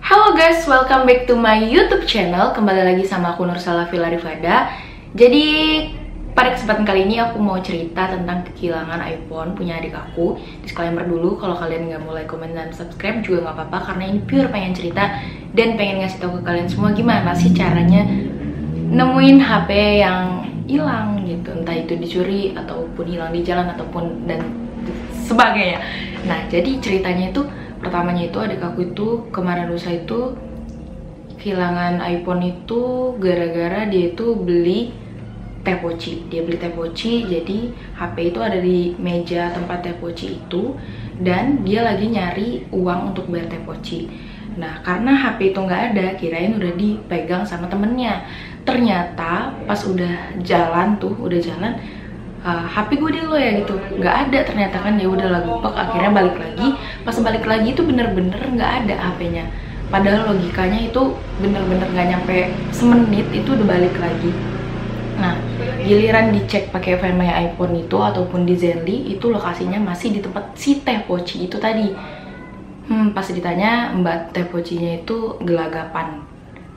Halo guys, welcome back to my YouTube channel. Kembali lagi sama aku Nursala Vilarifada. Jadi pada kesempatan kali ini aku mau cerita tentang kehilangan iPhone punya adik aku. Disclaimer dulu, kalau kalian nggak mau like, comment, dan subscribe juga nggak apa-apa, karena ini pure pengen cerita dan pengen ngasih tahu ke kalian semua gimana sih caranya nemuin HP yang hilang gitu, entah itu dicuri ataupun hilang di jalan ataupun dan sebagainya. Nah, jadi ceritanya itu pertamanya itu adik aku itu kemarin lusa itu kehilangan iPhone itu gara-gara dia itu beli teh poci. Dia beli teh poci, jadi HP itu ada di meja tempat teh poci itu, dan dia lagi nyari uang untuk bayar teh poci. Nah, karena HP itu nggak ada, kirain udah dipegang sama temennya. Ternyata pas udah jalan, HP gue di lo ya gitu, nggak ada ternyata kan. Ya udah lah, gupek, akhirnya balik lagi. Pas balik lagi itu bener-bener nggak ada HP-nya, padahal logikanya itu bener-bener nggak nyampe semenit itu udah balik lagi. Nah, giliran dicek pakai Find My iPhone itu ataupun di Zenly, itu lokasinya masih di tempat si teh poci itu tadi. Pas ditanya, mbak teh pocinya itu gelagapan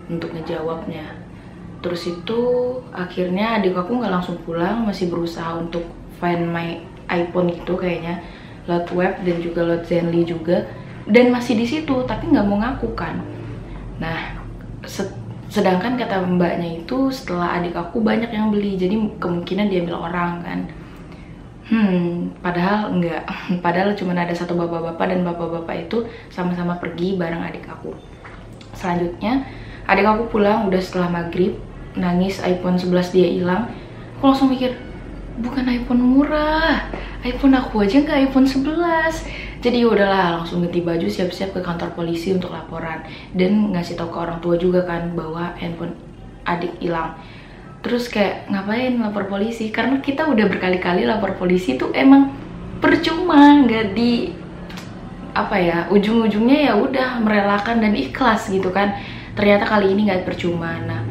untuk ngejawabnya. Terus itu akhirnya adik aku nggak langsung pulang, masih berusaha untuk Find My iPhone gitu kayaknya, lewat web dan juga lewat Zenly juga, dan masih di situ tapi nggak mau ngaku kan. Nah, sedangkan kata mbaknya itu setelah adik aku banyak yang beli, jadi kemungkinan diambil orang kan. Padahal enggak. Padahal cuma ada satu bapak-bapak, dan bapak-bapak itu sama-sama pergi bareng adik aku. Selanjutnya adik aku pulang udah setelah maghrib, nangis iPhone 11 dia hilang. Aku langsung mikir, bukan iPhone murah, iPhone aku aja nggak iPhone 11. Jadi udahlah, langsung ganti baju, siap-siap ke kantor polisi untuk laporan dan ngasih tahu ke orang tua juga kan bahwa handphone adik hilang. Terus kayak ngapain lapor polisi, karena kita udah berkali-kali lapor polisi tuh emang percuma, nggak di apa ya, ujung-ujungnya ya udah merelakan dan ikhlas gitu kan. Ternyata kali ini nggak percuma. Nah,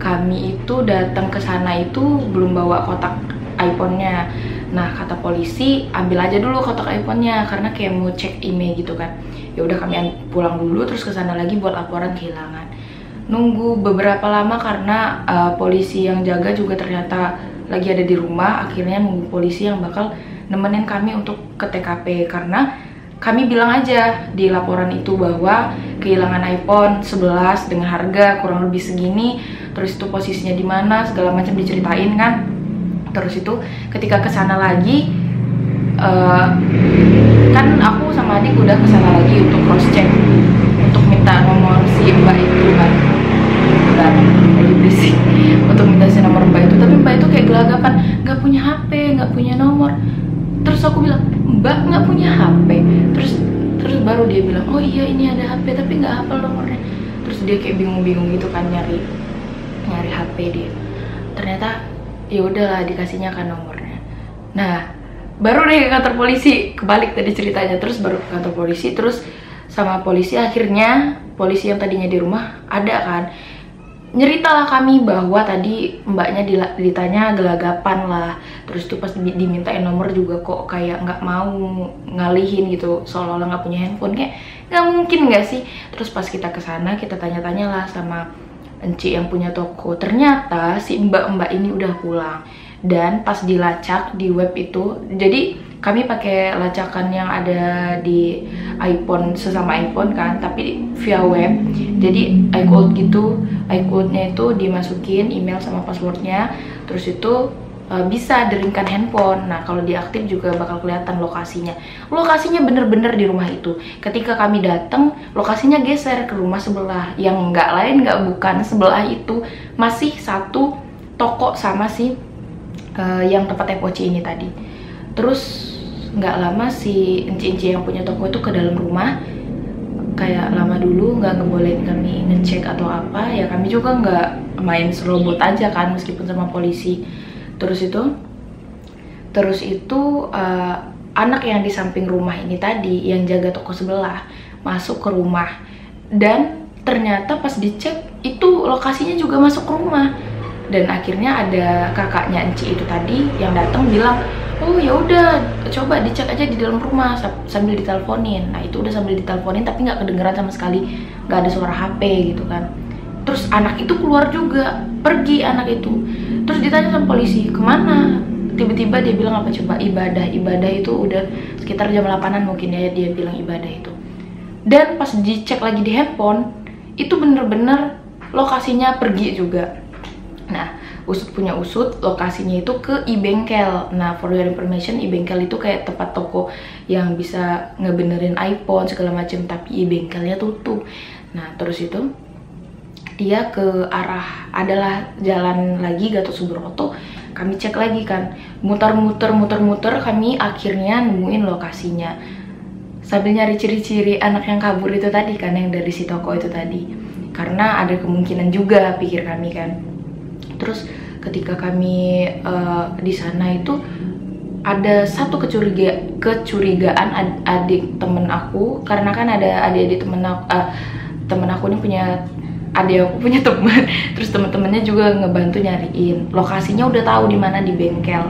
kami itu datang ke sana itu belum bawa kotak iPhone-nya. Nah, kata polisi ambil aja dulu kotak iPhone-nya karena kayak mau cek email gitu kan. Ya udah, kami pulang dulu terus ke sana lagi buat laporan kehilangan. Nunggu beberapa lama karena polisi yang jaga juga ternyata lagi ada di rumah. Akhirnya nunggu polisi yang bakal nemenin kami untuk ke TKP, karena kami bilang aja di laporan itu bahwa kehilangan iPhone 11 dengan harga kurang lebih segini, terus itu posisinya di mana, segala macam diceritain kan. Terus itu ketika kesana lagi, kan aku sama adik udah kesana lagi untuk cross check, untuk minta nomor si mbak itu kan. Dan lagi berisik untuk minta si nomor mbak itu, tapi mbak itu kayak gelagapan, nggak punya HP, nggak punya nomor. Terus aku bilang, mbak nggak punya HP. Terus baru dia bilang, oh iya ini ada HP tapi nggak hafal nomornya. Terus dia kayak bingung-bingung gitu kan, nyari HP dia. Ternyata ya udahlah, dikasihnya kan nomornya. Nah, baru deh ke kantor polisi, kebalik tadi ceritanya. Terus baru ke kantor polisi, terus sama polisi, akhirnya polisi yang tadinya di rumah ada kan, nyeritalah kami bahwa tadi mbaknya ditanya gelagapan lah. Terus tuh pas dimintain nomor juga kok kayak nggak mau ngalihin gitu, seolah-olah nggak punya handphone. Kayak nggak mungkin nggak sih. Terus pas kita kesana, kita tanya-tanya lah sama enci yang punya toko. Ternyata si mbak-mbak ini udah pulang. Dan pas dilacak di web itu, jadi kami pakai lacakan yang ada di iPhone, sesama iPhone kan, tapi via web. Jadi iCloud gitu, iCloud-nya itu dimasukin email sama passwordnya, terus itu bisa deringkan handphone. Nah, kalau diaktif juga bakal kelihatan lokasinya. Lokasinya bener-bener di rumah itu. Ketika kami datang, lokasinya geser ke rumah sebelah, yang nggak lain nggak bukan sebelah itu masih satu toko sama si yang tempat teh poci ini tadi. Terus nggak lama si enci-enci yang punya toko itu ke dalam rumah, kayak lama dulu nggak ngebolehin kami ngecek atau apa ya. Kami juga nggak main serobot aja kan, meskipun sama polisi. Terus itu anak yang di samping rumah ini tadi, yang jaga toko sebelah, masuk ke rumah, dan ternyata pas dicek itu lokasinya juga masuk ke rumah. Dan akhirnya ada kakaknya enci itu tadi yang datang bilang, oh ya udah coba dicek aja di dalam rumah sambil diteleponin. Nah itu udah sambil diteleponin tapi nggak kedengeran sama sekali, nggak ada suara HP gitu kan. Terus anak itu keluar juga, pergi anak itu. Terus ditanya sama polisi, kemana? Tiba-tiba dia bilang apa coba, ibadah itu udah sekitar jam 8-an mungkin ya dia bilang ibadah itu. Dan pas dicek lagi di handphone, itu bener-bener lokasinya pergi juga. Nah, usut punya usut, lokasinya itu ke iBengkel. Nah, for your information, iBengkel itu kayak tempat toko yang bisa ngebenerin iPhone segala macam, tapi iBengkelnya tutup. Nah, terus itu dia ke arah adalah jalan lagi Gatot Subroto. Kami cek lagi kan, muter-muter kami akhirnya nemuin lokasinya. Sambil nyari ciri-ciri anak yang kabur itu tadi kan, yang dari si toko itu tadi. Karena ada kemungkinan juga pikir kami kan. Terus ketika kami di sana itu ada satu kecurigaan adik temen aku, karena kan ada adik-adik temen aku ini punya adik aku punya teman, terus temen-temennya juga ngebantu nyariin. Lokasinya udah tahu di mana, di bengkel,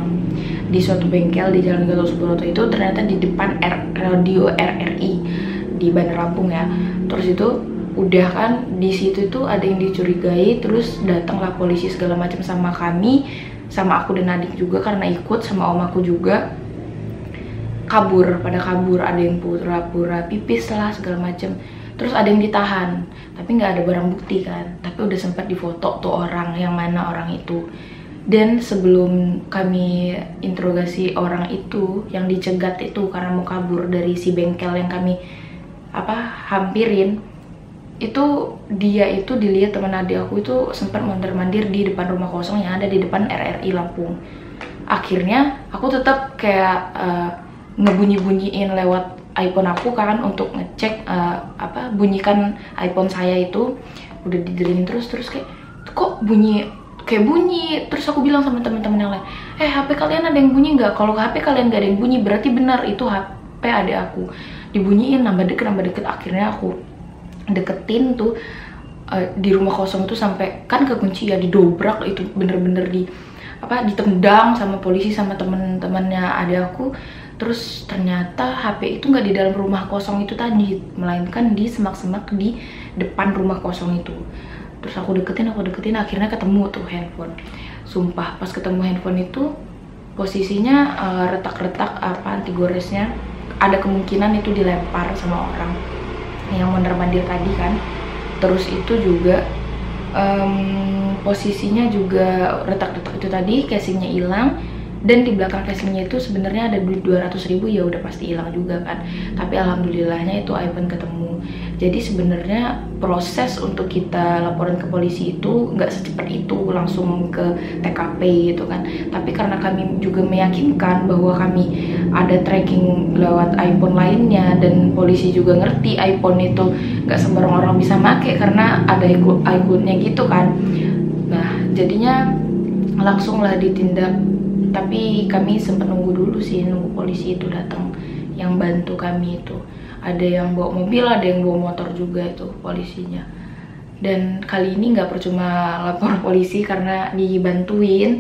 di suatu bengkel di Jalan Gatot Subroto itu, ternyata di depan radio RRI di Bandar Lampung ya. Terus itu udah kan di situ tuh ada yang dicurigai, terus datanglah polisi segala macam sama kami, sama aku dan adik juga karena ikut sama om aku juga. Pada kabur, ada yang pura-pura pipis lah segala macam. Terus ada yang ditahan, tapi nggak ada barang bukti kan. Tapi udah sempat difoto tuh orang, yang mana orang itu. Dan sebelum kami interogasi orang itu yang dicegat itu karena mau kabur dari si bengkel yang kami hampirin, itu dia itu dilihat teman adik aku itu sempat mondar-mandir di depan rumah kosong yang ada di depan RRI Lampung. Akhirnya aku tetap kayak ngebunyi-bunyiin lewat iPhone aku kan untuk ngecek bunyikan iPhone saya itu udah didelin terus kayak kok bunyi, terus aku bilang sama teman-teman yang lain, HP kalian ada yang bunyi nggak? Kalau HP kalian nggak ada yang bunyi berarti benar itu HP adik aku. Dibunyiin nambah deket, akhirnya aku deketin tuh di rumah kosong tuh sampai kan kekunci ya, didobrak itu bener-bener ditendang sama polisi sama temen-temennya adik aku. Terus ternyata HP itu nggak di dalam rumah kosong itu tadi, melainkan di semak-semak di depan rumah kosong itu. Terus aku deketin, akhirnya ketemu tuh handphone. Sumpah pas ketemu handphone itu posisinya retak-retak anti goresnya, ada kemungkinan itu dilempar sama orang yang mondar-mandir tadi kan. Terus itu juga posisinya juga retak-retak itu tadi, casingnya hilang. Dan di belakang casingnya itu sebenarnya ada duit 200.000, ya udah pasti hilang juga kan. Tapi alhamdulillahnya itu iPhone ketemu. Jadi sebenarnya proses untuk kita laporan ke polisi itu nggak secepat itu langsung ke TKP gitu kan. Tapi karena kami juga meyakinkan bahwa kami ada tracking lewat iPhone lainnya, dan polisi juga ngerti iPhone itu nggak sembarang orang bisa make karena ada ikonnya gitu kan. Nah jadinya langsung lah ditindak. Tapi kami sempat nunggu dulu sih, nunggu polisi itu datang yang bantu kami itu. Ada yang bawa mobil, ada yang bawa motor juga itu polisinya. Dan kali ini nggak percuma lapor polisi karena dibantuin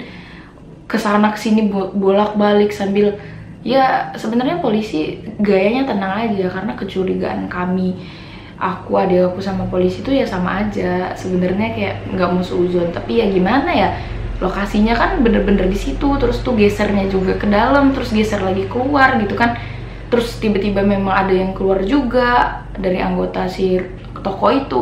kesana kesini bolak-balik sambil ya sebenarnya polisi gayanya tenang aja karena kecurigaan kami, aku, adik aku sama polisi itu ya sama aja sebenarnya, kayak nggak mau seuzon. Tapi ya gimana ya, lokasinya kan bener-bener di situ, terus tuh gesernya juga ke dalam, terus geser lagi keluar gitu kan. Terus tiba-tiba memang ada yang keluar juga dari anggota si toko itu.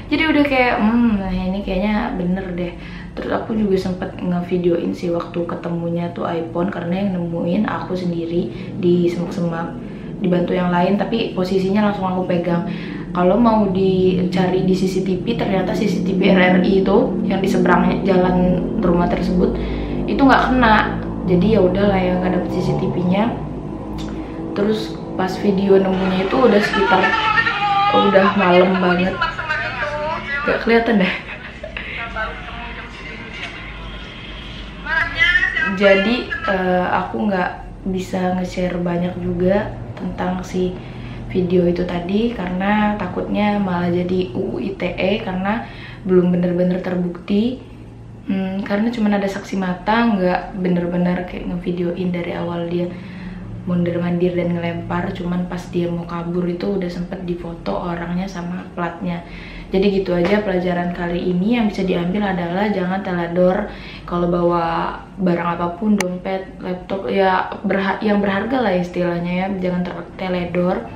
Jadi udah kayak nah ini kayaknya bener deh. Terus aku juga sempet ngevideoin sih waktu ketemunya tuh iPhone, karena yang nemuin aku sendiri di semak-semak, dibantu yang lain, tapi posisinya langsung aku pegang. Kalau mau dicari di CCTV, ternyata CCTV RRI itu yang di seberang jalan rumah tersebut itu nggak kena. Jadi ya udahlah ya, nggak dapet CCTV-nya. Terus pas video nemunya itu udah sekitar udah malam banget, nggak kelihatan deh. Jadi aku nggak bisa nge-share banyak juga tentang si video itu tadi karena takutnya malah jadi UU ITE karena belum bener-bener terbukti. Karena cuma ada saksi mata, nggak bener-bener kayak ngevideoin dari awal dia mundur-mandir dan ngelempar. Cuman pas dia mau kabur itu udah sempet difoto orangnya sama platnya. Jadi gitu aja pelajaran kali ini. Yang bisa diambil adalah jangan teledor kalau bawa barang apapun, dompet, laptop, ya yang berharga lah istilahnya ya, jangan teledor.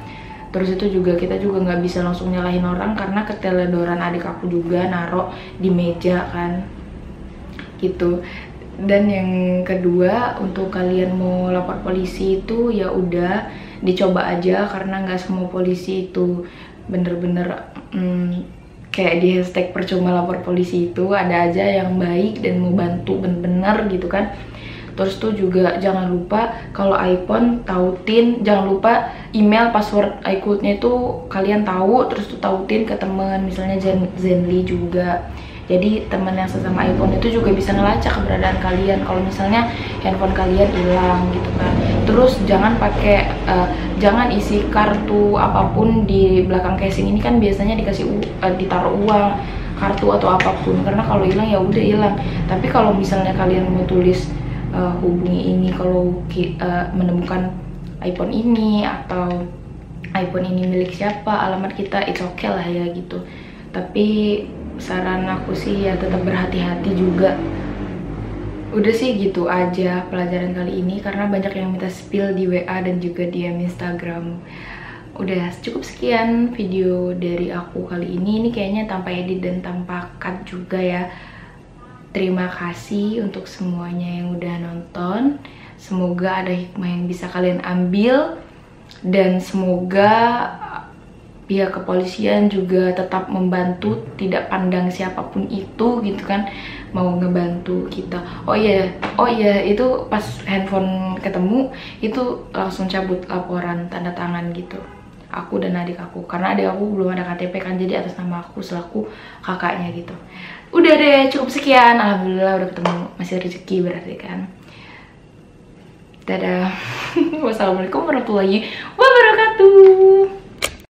Terus itu juga kita juga nggak bisa langsung nyalahin orang karena keteledoran adik aku juga naruh di meja kan gitu. Dan yang kedua, untuk kalian mau lapor polisi itu ya udah dicoba aja, karena nggak semua polisi itu bener-bener kayak di hashtag percuma lapor polisi itu, ada aja yang baik dan mau bantu bener-bener gitu kan. Terus tuh juga jangan lupa kalau iPhone tautin, jangan lupa email password iCloud-nya itu kalian tahu, terus tuh tautin ke temen, misalnya Zenly juga. Jadi teman yang sesama iPhone itu juga bisa ngelacak keberadaan kalian kalau misalnya handphone kalian hilang gitu kan. Terus jangan pakai jangan isi kartu apapun di belakang casing ini kan, biasanya ditaruh uang, kartu atau apapun, karena kalau hilang ya udah hilang. Tapi kalau misalnya kalian mau tulis hubungi ini kalau menemukan iPhone ini, atau iPhone ini milik siapa, alamat kita, it's okay lah ya gitu. Tapi saran aku sih ya tetap berhati-hati juga. Udah sih gitu aja pelajaran kali ini, karena banyak yang minta spill di WA dan juga DM Instagram. Udah cukup sekian video dari aku kali ini. Ini kayaknya tanpa edit dan tanpa cut juga ya. Terima kasih untuk semuanya yang udah nonton. Semoga ada hikmah yang bisa kalian ambil, dan semoga pihak kepolisian juga tetap membantu, tidak pandang siapapun itu gitu kan, mau ngebantu kita. Oh iya, itu pas handphone ketemu itu langsung cabut laporan, tanda tangan gitu, aku dan adik aku, karena adik aku belum ada KTP kan, jadi atas nama aku selaku kakaknya gitu. Udah deh, cukup sekian. Alhamdulillah udah ketemu, masih rezeki berarti kan. Dadah. Wassalamualaikum warahmatullahi wabarakatuh.